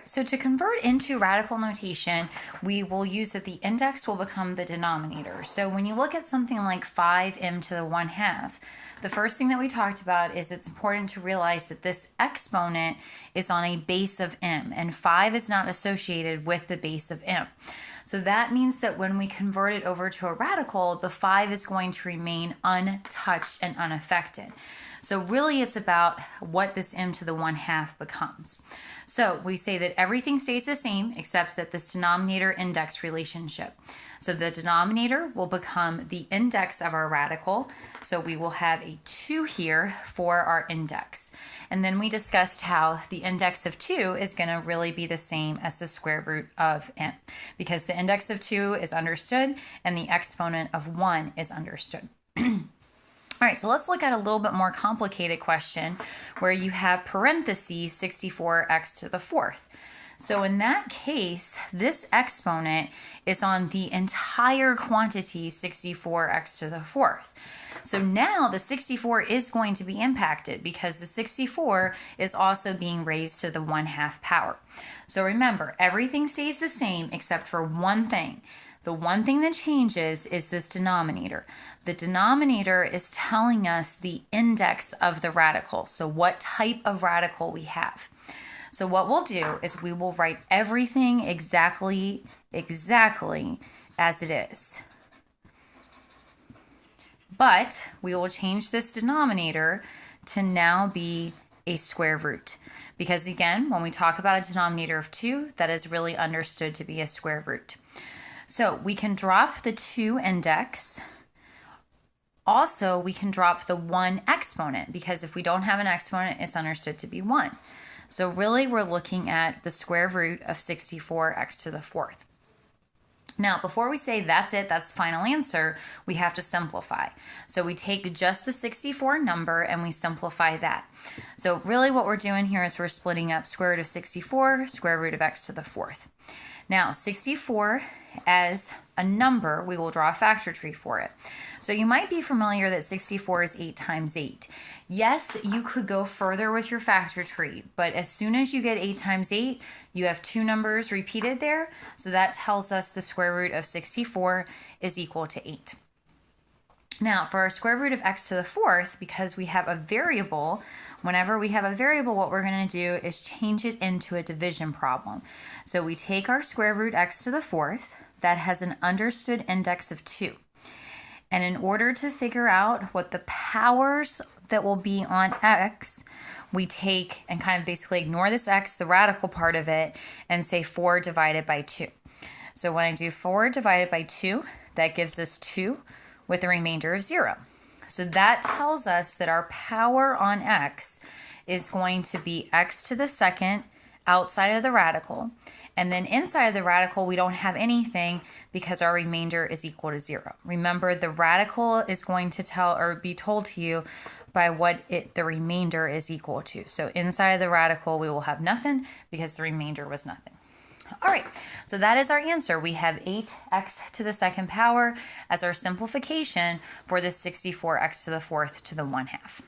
right, so to convert into radical notation, we will use that the index will become the denominator. So when you look at something like 5m to the 1/2, the first thing that we talked about is it's important to realize that this exponent is on a base of m, and 5 is not associated with the base of m. So that means that when we convert it over to a radical, the 5 is going to remain untouched and unaffected. So really it's about what this m to the 1/2 becomes. So we say that everything stays the same except that this denominator index relationship. So the denominator will become the index of our radical. So we will have a 2 here for our index. And then we discussed how the index of 2 is going to really be the same as the square root of m, because the index of 2 is understood and the exponent of 1 is understood. All right, so let's look at a little bit more complicated question where you have parentheses 64x to the 4th. So in that case, this exponent is on the entire quantity 64x to the 4th. So now the 64 is going to be impacted because the 64 is also being raised to the 1/2 power. So remember, everything stays the same except for one thing. The one thing that changes is this denominator. The denominator is telling us the index of the radical, so what type of radical we have. So what we'll do is we will write everything exactly as it is. But we will change this denominator to now be a square root. Because again, when we talk about a denominator of 2, that is really understood to be a square root. So we can drop the 2 index. Also, we can drop the 1 exponent, because if we don't have an exponent, it's understood to be 1. So really, we're looking at the square root of 64x to the 4th. Now, before we say that's it, that's the final answer, we have to simplify. So we take just the 64 number and we simplify that. So really what we're doing here is we're splitting up square root of 64, square root of x to the 4th. Now, 64 as a number, we will draw a factor tree for it. So you might be familiar that 64 is 8 times 8. Yes, you could go further with your factor tree, but as soon as you get 8 times 8, you have 2 numbers repeated there. So that tells us the square root of 64 is equal to 8. Now, for our square root of x to the 4th, because we have a variable, whenever we have a variable, what we're going to do is change it into a division problem. So we take our square root x to the 4th, that has an understood index of 2. And in order to figure out what the powers that will be on x, we take and kind of basically ignore this x, the radical part of it, and say 4 divided by 2. So when I do 4 divided by 2, that gives us 2 with a remainder of 0. So that tells us that our power on x is going to be x to the 2nd outside of the radical. And then inside of the radical, we don't have anything because our remainder is equal to 0. Remember, the radical is going to tell or be told to you by what the remainder is equal to. So inside of the radical, we will have nothing because the remainder was nothing. All right, so that is our answer. We have 8x to the 2nd power as our simplification for the 64x to the 4th to the 1/2.